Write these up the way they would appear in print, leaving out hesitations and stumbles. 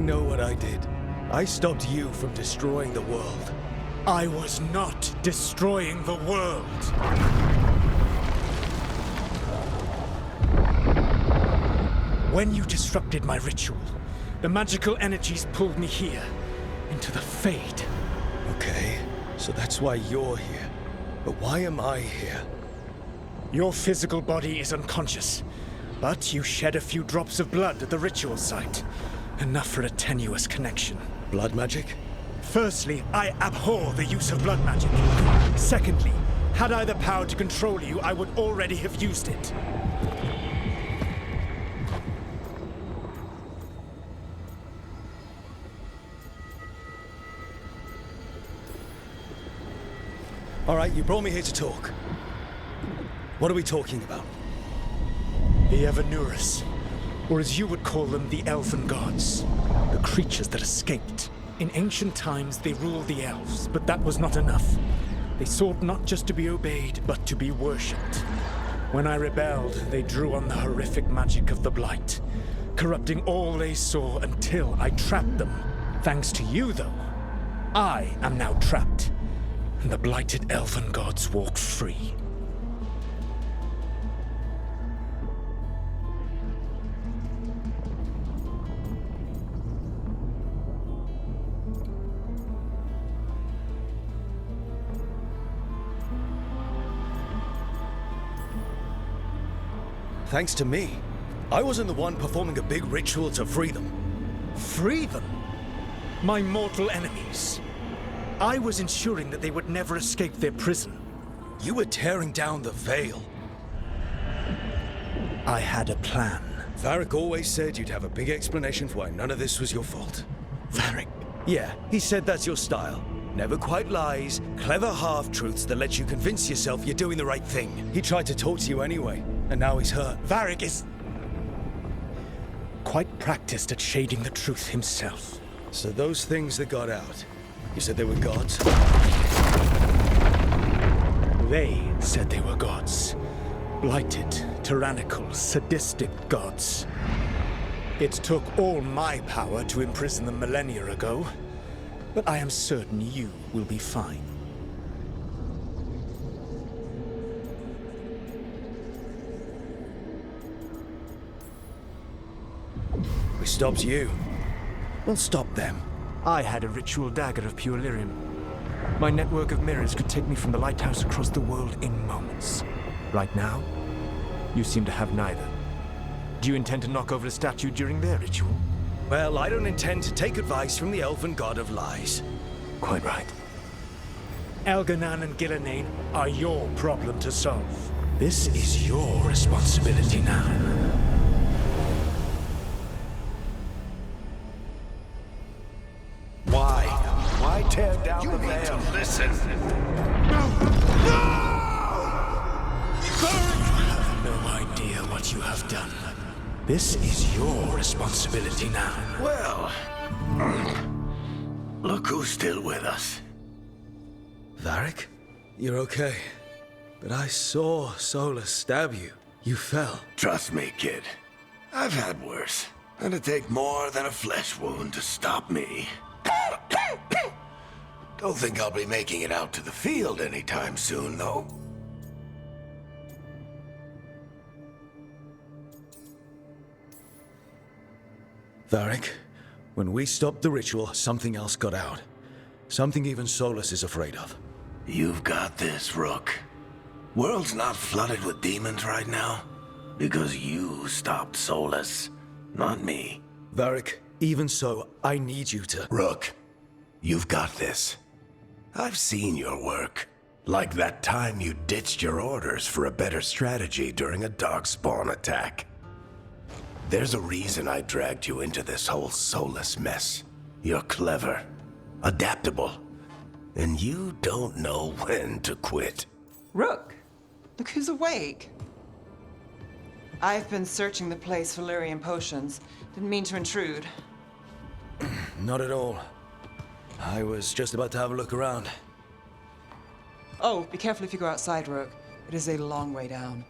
know what I did. I stopped you from destroying the world. I was not destroying the world. When you disrupted my ritual, the magical energies pulled me here, into the Fade. Okay, so that's why you're here. But why am I here? Your physical body is unconscious, but you shed a few drops of blood at the ritual site. Enough for a tenuous connection. Blood magic? Firstly, I abhor the use of blood magic. Secondly, had I the power to control you, I would already have used it. All right, you brought me here to talk. What are we talking about? The Evanurus, or as you would call them, the Elven Gods. The creatures that escaped. In ancient times, they ruled the elves, but that was not enough. They sought not just to be obeyed, but to be worshipped. When I rebelled, they drew on the horrific magic of the Blight, corrupting all they saw until I trapped them. Thanks to you, though, I am now trapped, and the blighted Elven Gods walk free. Thanks to me. I wasn't the one performing a big ritual to free them. Free them? My mortal enemies. I was ensuring that they would never escape their prison. You were tearing down the Veil. I had a plan. Varric always said you'd have a big explanation for why none of this was your fault. Varric? Yeah, he said that's your style. Never quite lies, clever half-truths that let you convince yourself you're doing the right thing. He tried to talk to you anyway, and now he's hurt. Varric is quite practiced at shading the truth himself. So those things that got out, you said they were gods? They said they were gods. Blighted, tyrannical, sadistic gods. It took all my power to imprison them millennia ago, but I am certain you will be fine. We stopped you. We'll stop them. I had a ritual dagger of pure lyrium. My network of mirrors could take me from the lighthouse across the world in moments. Right now, you seem to have neither. Do you intend to knock over a statue during their ritual? Well, I don't intend to take advice from the elven god of lies. Quite right. Elganan and Gillenane are your problem to solve. This is your responsibility now. Why tear down the veil? You need to listen. You have no idea what you have done. This is your responsibility now. Well, look who's still with us. Varric? You're okay. But I saw Solus stab you. You fell. Trust me, kid. I've had worse. And it'd take more than a flesh wound to stop me. Don't think I'll be making it out to the field anytime soon, though. Varric, when we stopped the ritual, something else got out. Something even Solus is afraid of. You've got this, Rook. World's not flooded with demons right now. Because you stopped Solus, not me. Varric, even so, I need you to... Rook, you've got this. I've seen your work. Like that time you ditched your orders for a better strategy during a darkspawn attack. There's a reason I dragged you into this whole Solus mess. You're clever, adaptable, and you don't know when to quit. Rook, look who's awake. I've been searching the place for lyrium potions. Didn't mean to intrude. Not at all. I was just about to have a look around. Oh, be careful if you go outside, Rook. It is a long way down.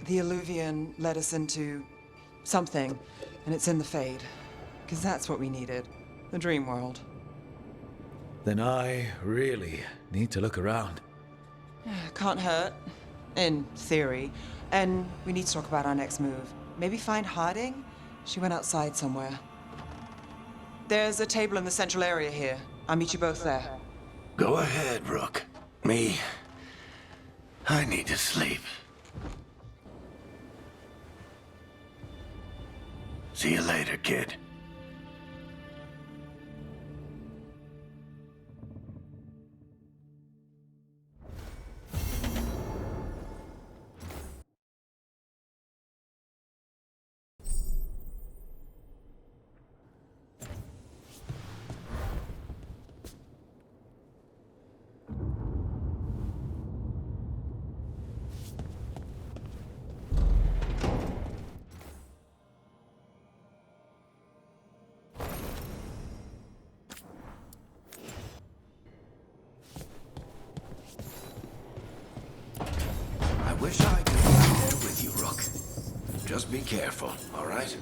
The Alluvian led us into something, and it's in the Fade. Because that's what we needed. The dream world. Then I really need to look around. Can't hurt. In theory. And we need to talk about our next move. Maybe find Harding? She went outside somewhere. There's a table in the central area here. I'll meet you both there. Go ahead, Rook. I need to sleep. See you later, kid. I wish I could be out there with you, Rook. Just be careful, all right?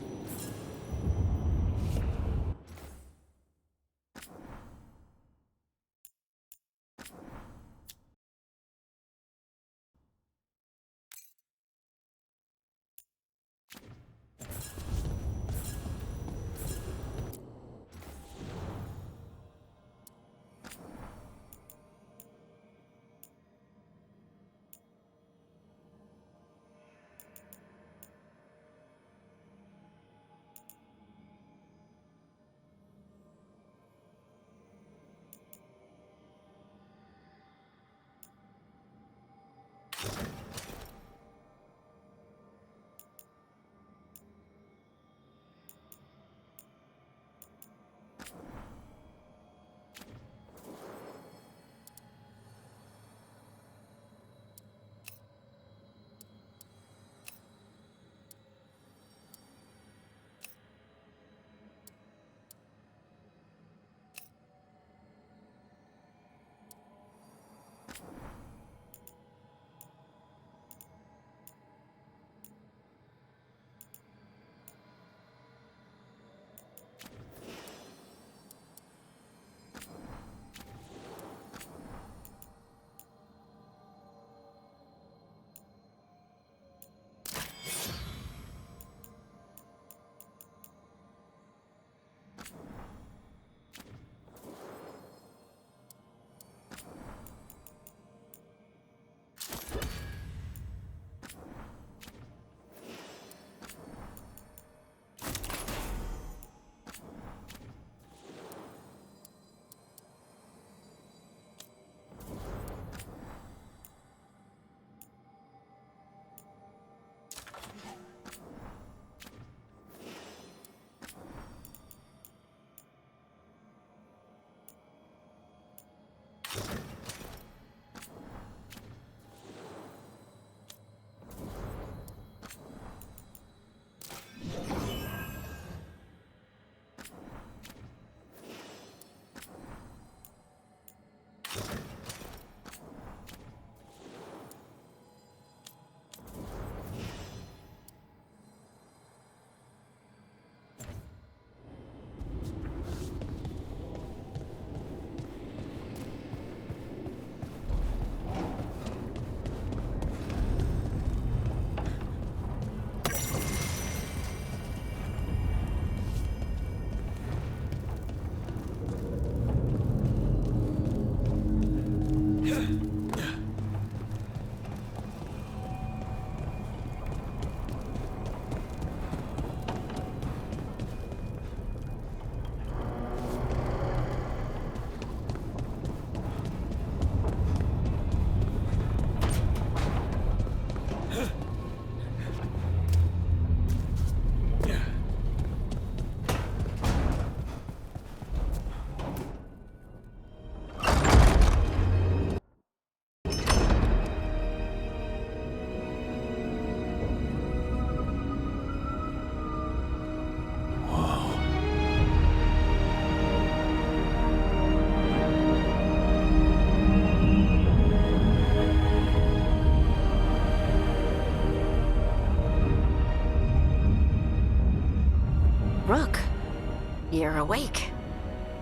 we're awake.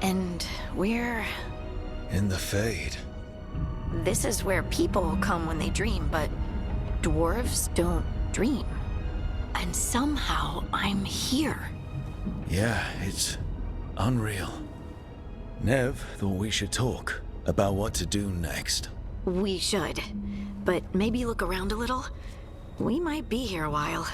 And we're... In the Fade. This is where people come when they dream, but dwarves don't dream. And somehow I'm here. Yeah, it's unreal. Nev thought we should talk about what to do next. We should. But maybe look around a little. We might be here a while.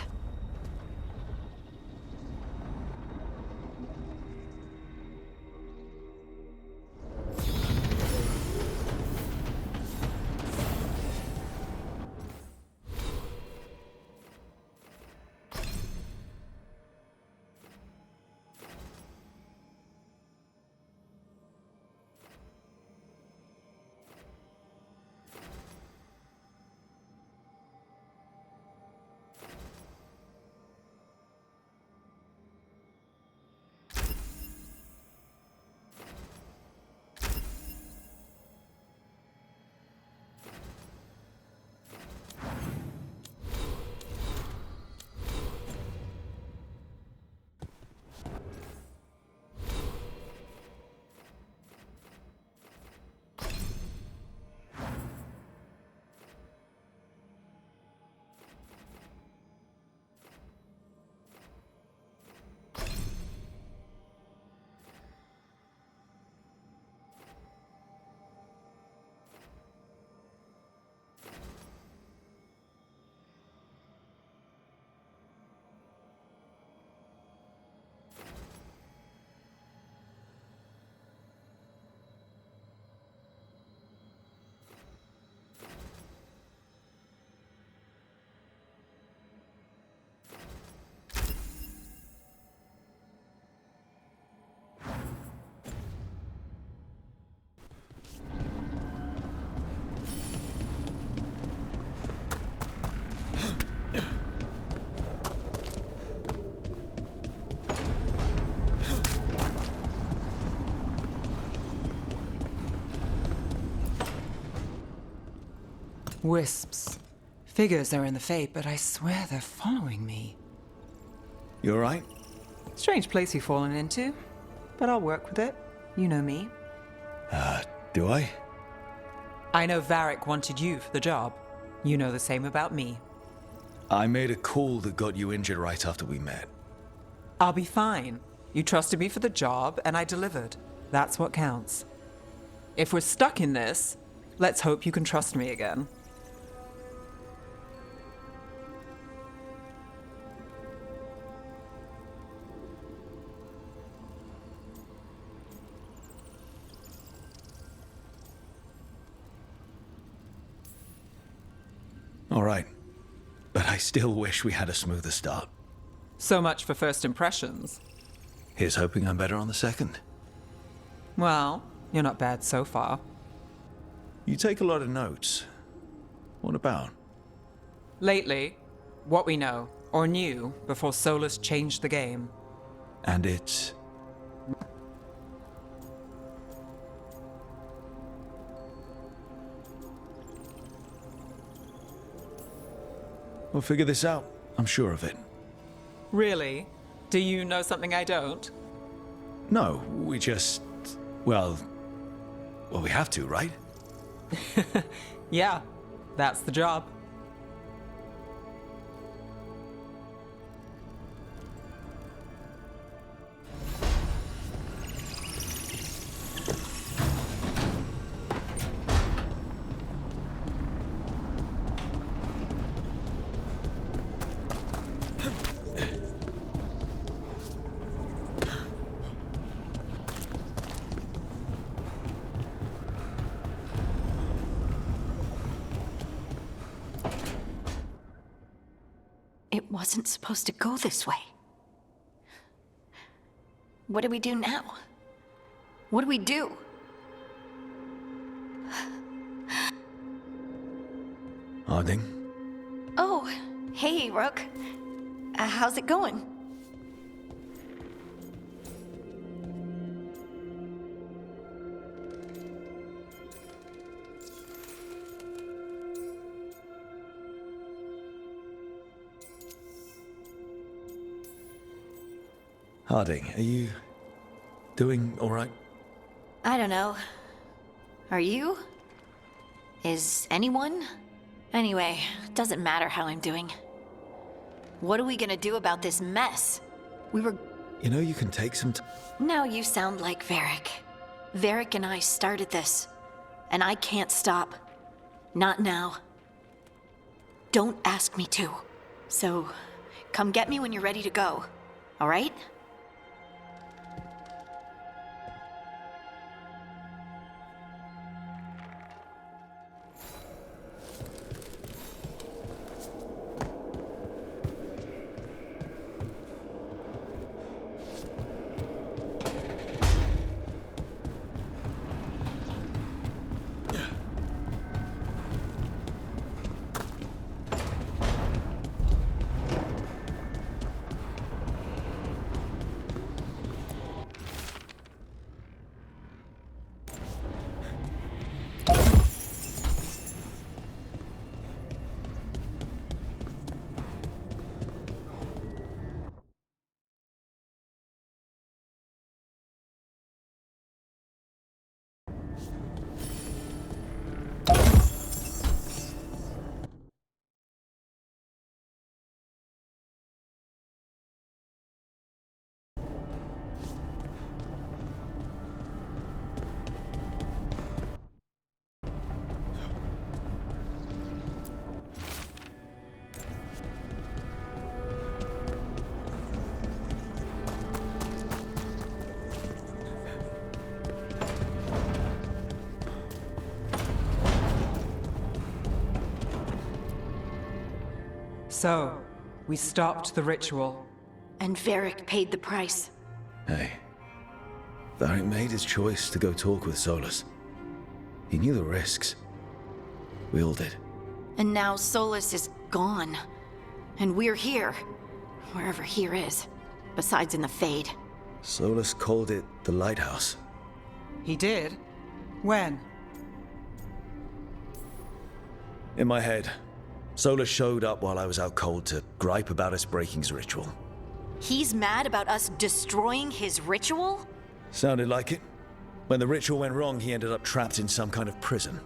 Wisps. Figures are in the Fate, but I swear they're following me. You alright? Strange place you've fallen into, but I'll work with it. You know me. Do I? I know Varric wanted you for the job. You know the same about me. I made a call that got you injured right after we met. I'll be fine. You trusted me for the job, and I delivered. That's what counts. If we're stuck in this, let's hope you can trust me again. All right. But I still wish we had a smoother start. So much for first impressions. Here's hoping I'm better on the second. Well, you're not bad so far. You take a lot of notes. What about? Lately, what we know, or knew, before Solus changed the game. And it's... We'll figure this out. I'm sure of it. Really? Do you know something I don't? No, we just... Well, we have to, right? Yeah, that's the job. It wasn't supposed to go this way. What do we do now? What do we do? Harding? Oh, hey, Rook. How's it going? Harding, are you... Doing all right? I don't know. Are you? Is anyone? Anyway, doesn't matter how I'm doing. What are we gonna do about this mess? We were... You know, you can take some time. Now you sound like Varric. Varric and I started this, and I can't stop. Not now. Don't ask me to. So, come get me when you're ready to go, all right? So, we stopped the ritual. And Varric paid the price. Hey. Varric made his choice to go talk with Solus. He knew the risks. We all did. And now Solus is gone. And we're here. Wherever here is. Besides in the Fade. Solus called it the Lighthouse. He did? When? In my head, Solus showed up while I was out cold to gripe about us breaking his ritual. He's mad about us destroying his ritual? Sounded like it. When the ritual went wrong, he ended up trapped in some kind of prison.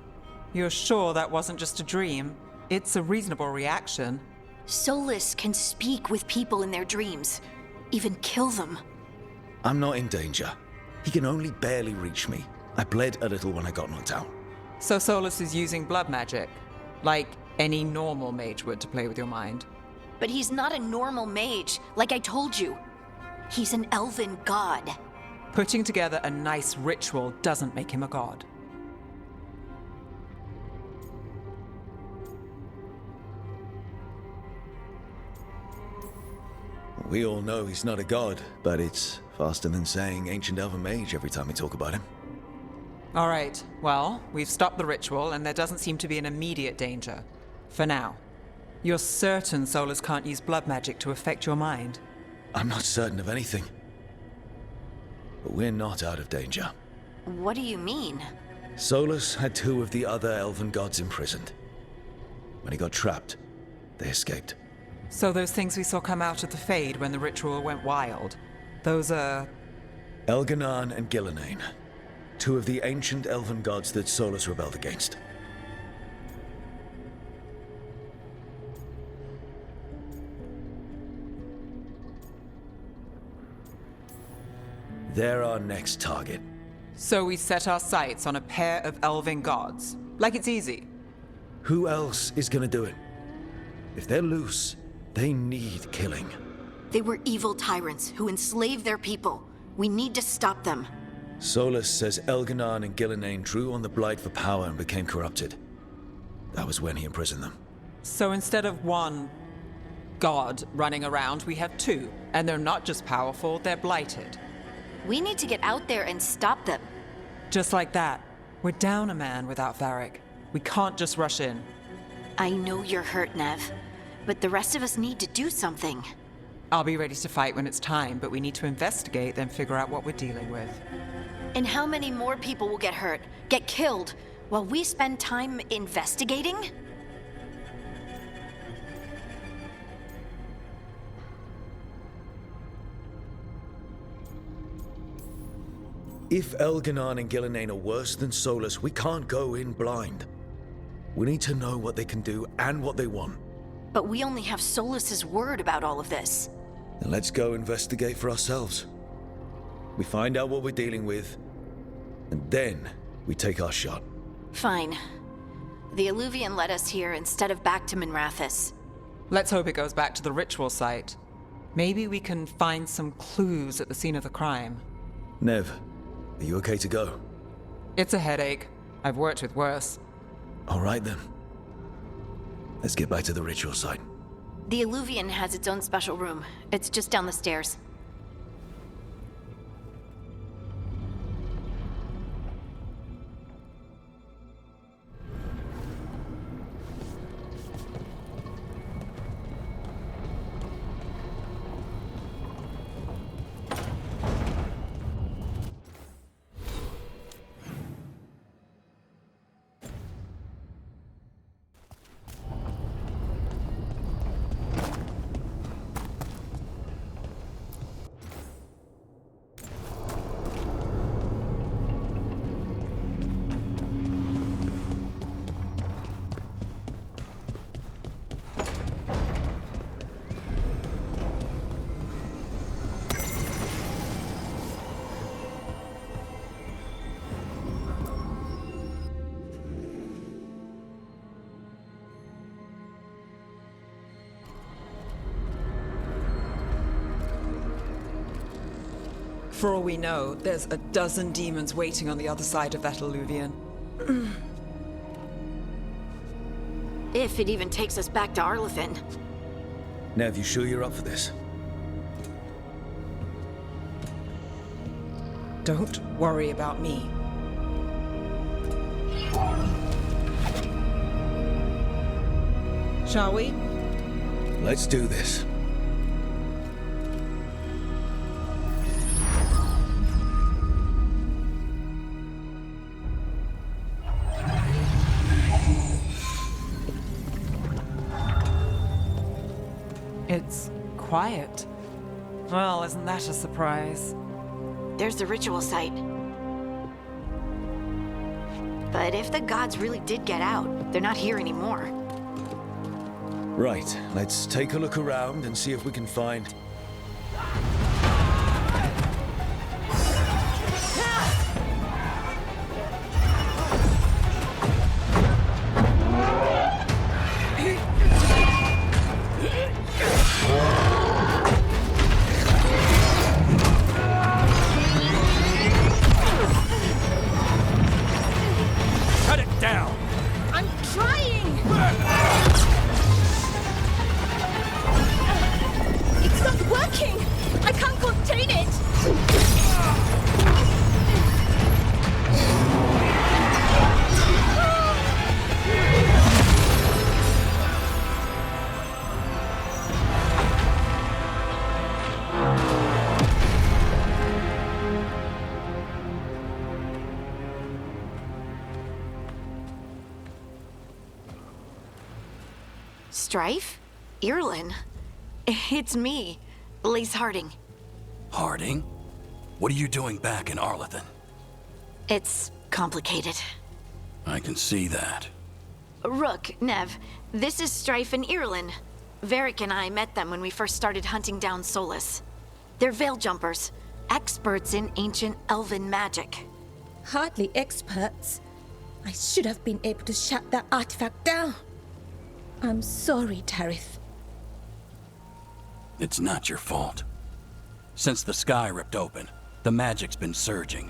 You're sure that wasn't just a dream? It's a reasonable reaction. Solus can speak with people in their dreams. Even kill them. I'm not in danger. He can only barely reach me. I bled a little when I got knocked out. So Solus is using blood magic? Like any normal mage would to play with your mind? But he's not a normal mage, like I told you. He's an elven god. Putting together a nice ritual doesn't make him a god. We all know he's not a god, but it's faster than saying ancient elven mage every time we talk about him. All right, well, we've stopped the ritual and there doesn't seem to be an immediate danger. For now. You're certain Solus can't use blood magic to affect your mind? I'm not certain of anything. But we're not out of danger. What do you mean? Solus had 2 of the other elven gods imprisoned. When he got trapped, they escaped. So those things we saw come out of the Fade when the ritual went wild, those are... Elganan and Gillenane. 2 of the ancient elven gods that Solus rebelled against. They're our next target. So we set our sights on a pair of elven gods. Like it's easy. Who else is gonna do it? If they're loose, they need killing. They were evil tyrants who enslaved their people. We need to stop them. Solus says Elganan and Gillenane drew on the Blight for power and became corrupted. That was when he imprisoned them. So instead of one god running around, we have 2. And they're not just powerful, they're blighted. We need to get out there and stop them. Just like that. We're down a man without Varric. We can't just rush in. I know you're hurt, Nev, but the rest of us need to do something. I'll be ready to fight when it's time, but we need to investigate, then figure out what we're dealing with. And how many more people will get hurt, get killed, while we spend time investigating? If Elganon and Gillenane are worse than Solus, we can't go in blind. We need to know what they can do and what they want. But we only have Solus's word about all of this. Then let's go investigate for ourselves. We find out what we're dealing with, and then we take our shot. Fine. The Illuvian led us here instead of back to Minrathous. Let's hope it goes back to the ritual site. Maybe we can find some clues at the scene of the crime. Nev, are you okay to go? It's a headache. I've worked with worse. All right then. Let's get back to the ritual site. The Illuvian has its own special room. It's just down the stairs. For all we know, there's a dozen demons waiting on the other side of that Illuvian. If it even takes us back to Arlethan. Nev, you sure you're up for this? Don't worry about me. Shall we? Let's do this. It's quiet. Well, isn't that a surprise? There's the ritual site. But if the gods really did get out, they're not here anymore. Right, let's take a look around and see if we can find... Cut it down! I'm trying! It's not working! I can't contain it! Strife? Irlin? It's me, Lace Harding. Harding? What are you doing back in Arlethan? It's complicated. I can see that. Rook, Nev, this is Strife and Irlin. Varric and I met them when we first started hunting down Solus. They're veil jumpers, experts in ancient elven magic. Hardly experts. I should have been able to shut that artifact down. I'm sorry, Tarith. It's not your fault. Since the sky ripped open, the magic's been surging.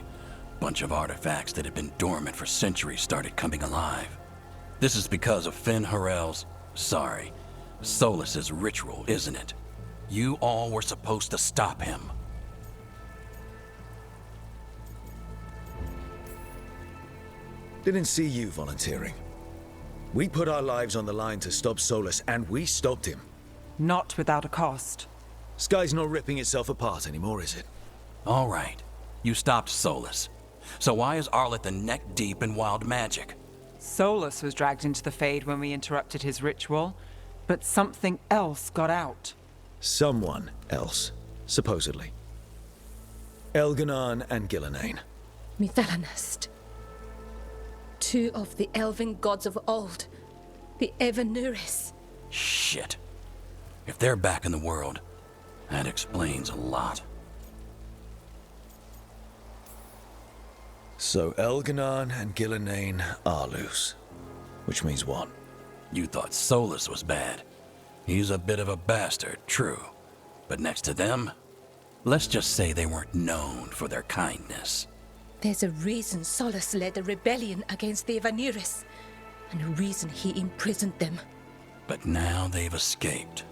Bunch of artifacts that had been dormant for centuries started coming alive. This is because of Finn Harel's, Solus's ritual, isn't it? You all were supposed to stop him. Didn't see you volunteering. We put our lives on the line to stop Solus, and we stopped him. Not without a cost. Sky's not ripping itself apart anymore, is it? All right, you stopped Solus. So why is Arlethan neck deep in wild magic? Solus was dragged into the Fade when we interrupted his ritual, but something else got out. Someone else, supposedly. Elganon and Gillenane. Mithalanast. Two of the elven gods of old, the Evanuris. Shit. If they're back in the world, that explains a lot. So Elganon and Gillenane are loose. Which means what? You thought Solus was bad. He's a bit of a bastard, true. But next to them, let's just say they weren't known for their kindness. There's a reason Solus led a rebellion against the Evanuris, and a reason he imprisoned them. But now they've escaped.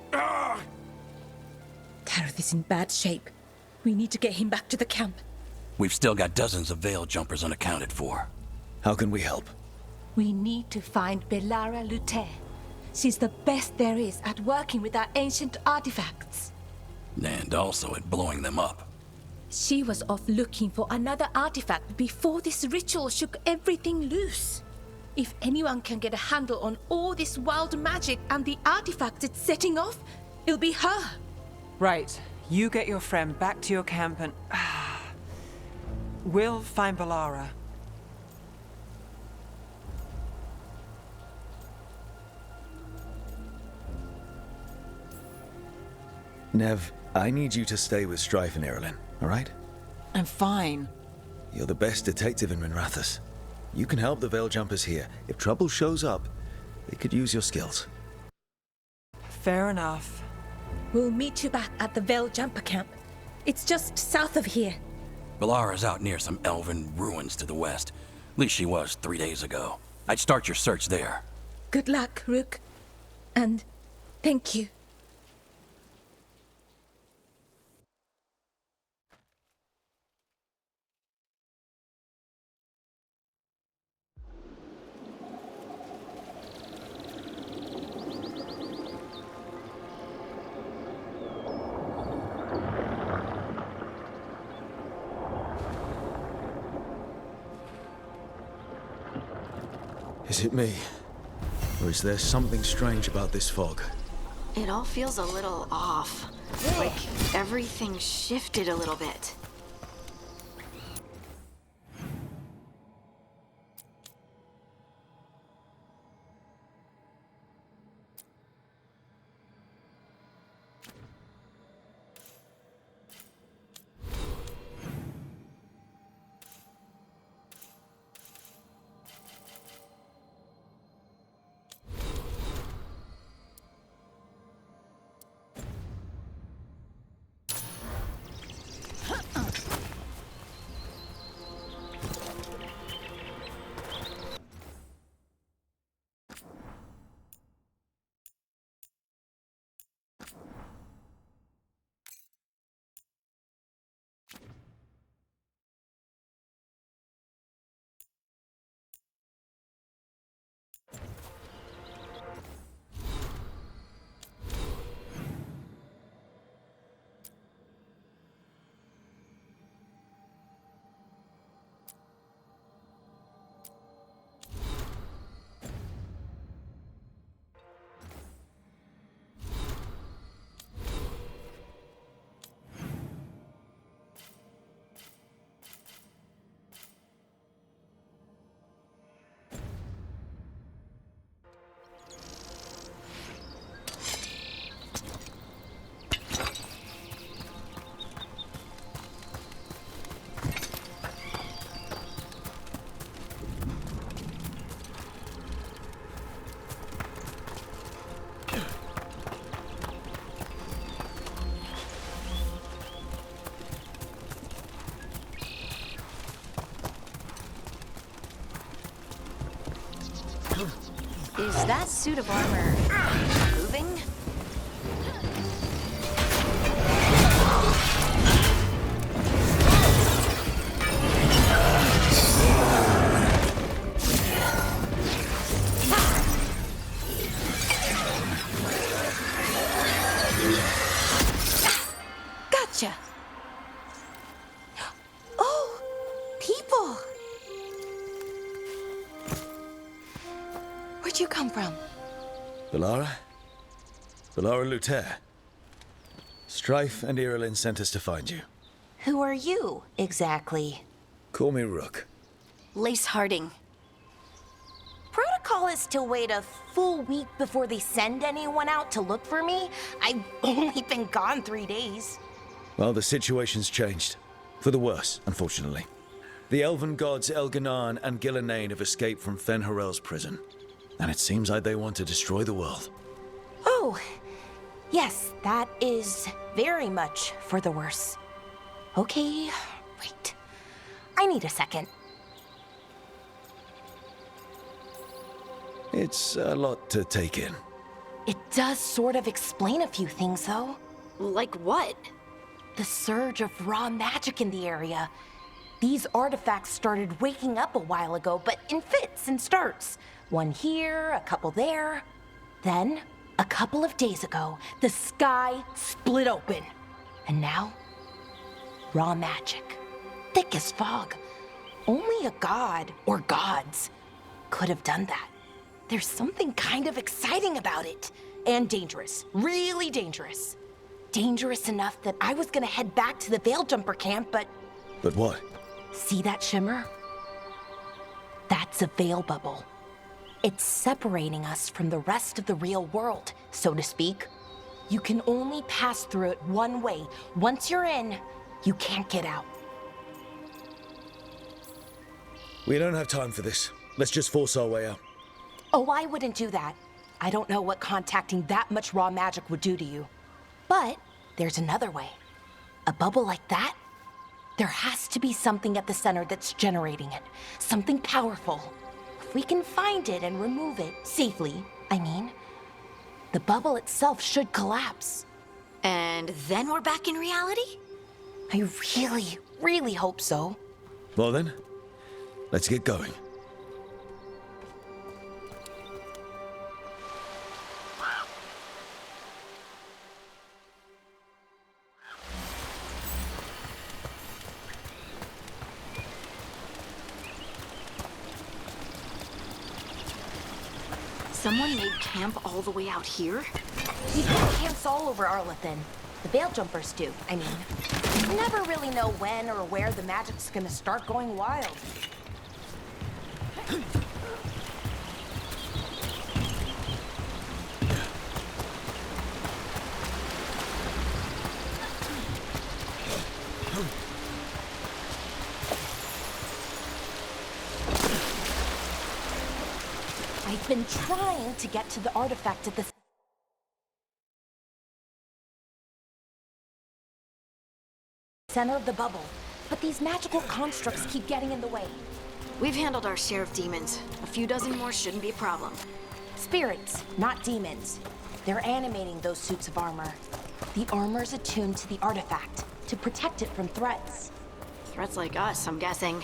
Tareth is in bad shape. We need to get him back to the camp. We've still got dozens of Veil Jumpers unaccounted for. How can we help? We need to find Belara Luthe. She's the best there is at working with our ancient artifacts. And also at blowing them up. She was off looking for another artifact before this ritual shook everything loose. If anyone can get a handle on all this wild magic and the artifacts it's setting off, it'll be her. Right. You get your friend back to your camp and... we'll find Belara. Nev, I need you to stay with Strife and Irilyn, all right? I'm fine. You're the best detective in Minrathous. You can help the Veil Jumpers here. If trouble shows up, they could use your skills. Fair enough. We'll meet you back at the Veil Jumper camp. It's just south of here. Belara's out near some elven ruins to the west. At least she was 3 days ago. I'd start your search there. Good luck, Rook. And thank you. Is it me? Or is there something strange about this fog? It all feels a little off. Like everything shifted a little bit. Is that suit of armor moving? Gotcha. Oh, people. Where'd you come from? Belara? Belara Luthe. Strife and Irilyn sent us to find you. Who are you, exactly? Call me Rook. Lace Harding. Protocol is to wait a full week before they send anyone out to look for me. I've only been gone 3 days. Well, the situation's changed. For the worse, unfortunately. The elven gods Elganan and Gillenane have escaped from Fen'Harel's prison. And it seems like they want to destroy the world. Oh, yes, that is very much for the worse. Okay, wait. I need a second. It's a lot to take in. It does sort of explain a few things, though. Like what? The surge of raw magic in the area. These artifacts started waking up a while ago, but in fits and starts. One here, a couple there. Then, a couple of days ago, the sky split open. And now, raw magic. Thick as fog. Only a god, or gods, could have done that. There's something kind of exciting about it. And dangerous. Really dangerous. Dangerous enough that I was gonna head back to the Veil Jumper camp, but... But what? See that shimmer? That's a veil bubble. It's separating us from the rest of the real world, so to speak. You can only pass through it one way. Once you're in, you can't get out. We don't have time for this. Let's just force our way out. Oh, I wouldn't do that. I don't know what contacting that much raw magic would do to you. But there's another way. A bubble like that? There has to be something at the center that's generating it. Something powerful. If we can find it and remove it, safely, I mean, the bubble itself should collapse. And then we're back in reality? I really, really hope so. Well then, let's get going. Someone made camp all the way out here? We've got camps all over Arlethan. The Veil Jumpers do, I mean. You never really know when or where the magic's gonna start going wild. I've been trying to get to the artifact at the center of the bubble, but these magical constructs keep getting in the way. We've handled our share of demons. A few dozen more shouldn't be a problem. Spirits, not demons. They're animating those suits of armor. The armor's attuned to the artifact to protect it from threats. Threats like us, I'm guessing.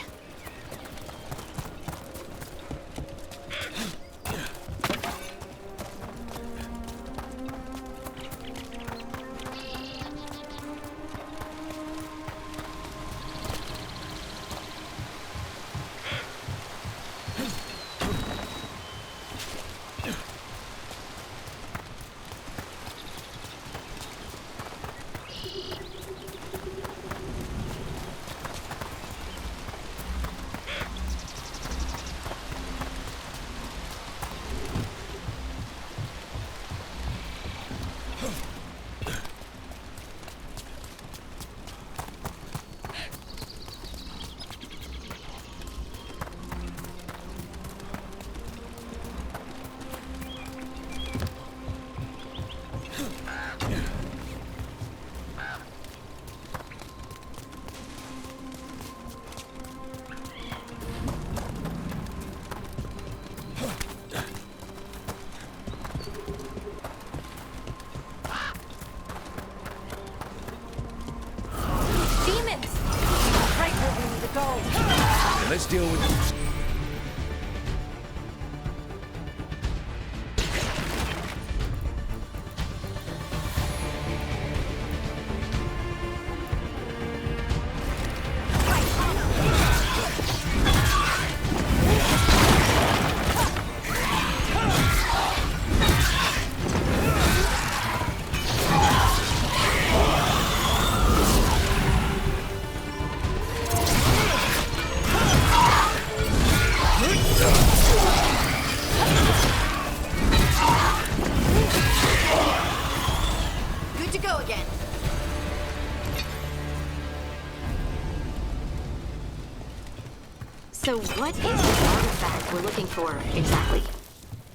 What is the artifact we're looking for, exactly?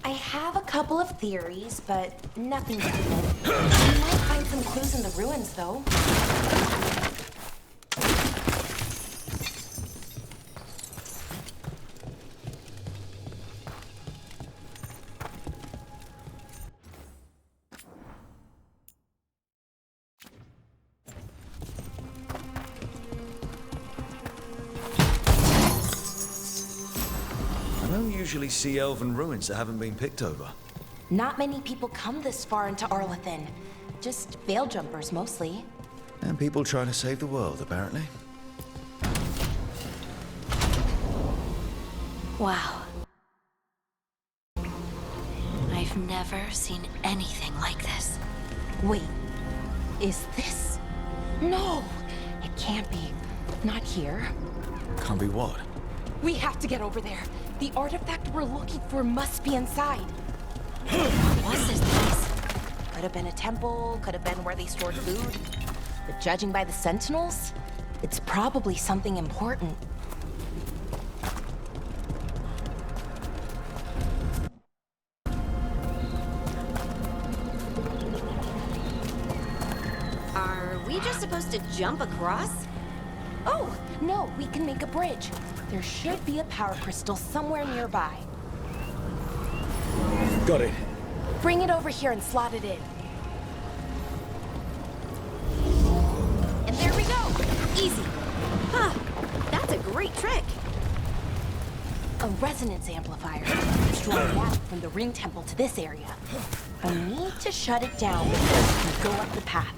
I have a couple of theories, but nothing definite. We might find some clues in the ruins, though. I don't usually see elven ruins that haven't been picked over. Not many people come this far into Arlathan. Just veil jumpers, mostly. And people trying to save the world, apparently. Wow. I've never seen anything like this. Wait, is this? No, it can't be. Not here. Can't be what? We have to get over there. The artifact we're looking for must be inside. What's this place? Could have been a temple, could have been where they stored food. But judging by the sentinels, it's probably something important. Are we just supposed to jump across? Oh, no, we can make a bridge. There should be a power crystal somewhere nearby. Got it. Bring it over here and slot it in. And there we go! Easy! Huh, that's a great trick! A resonance amplifier. Let's draw that from the ring temple to this area. I need to shut it down before we can go up the path.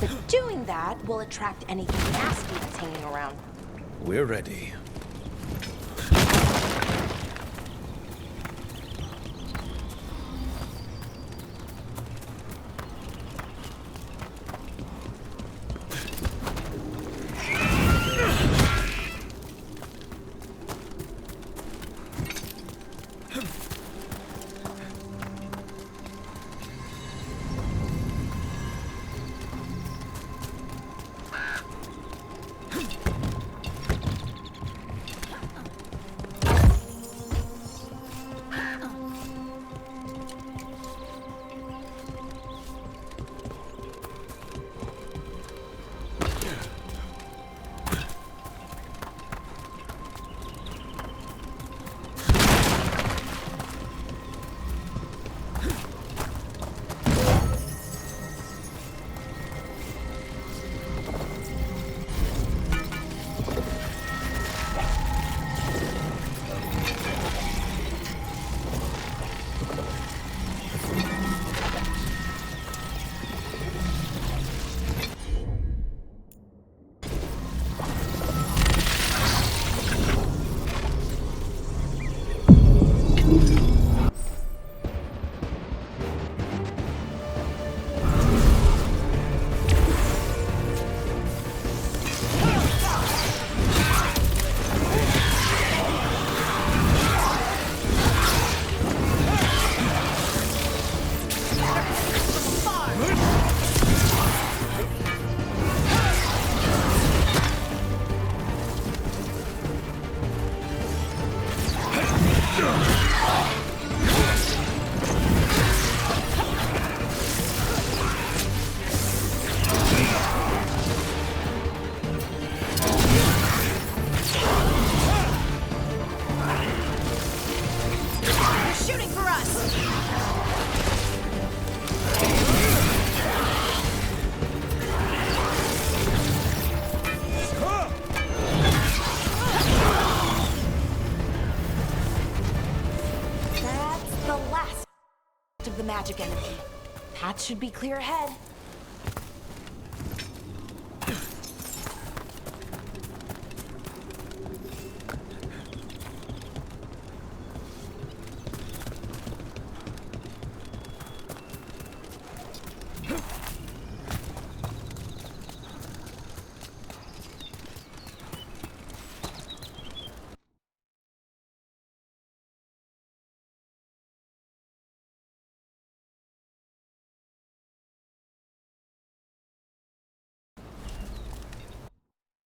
But doing that will attract anything nasty that's hanging around. We're ready. Magic energy. Path should be clear ahead.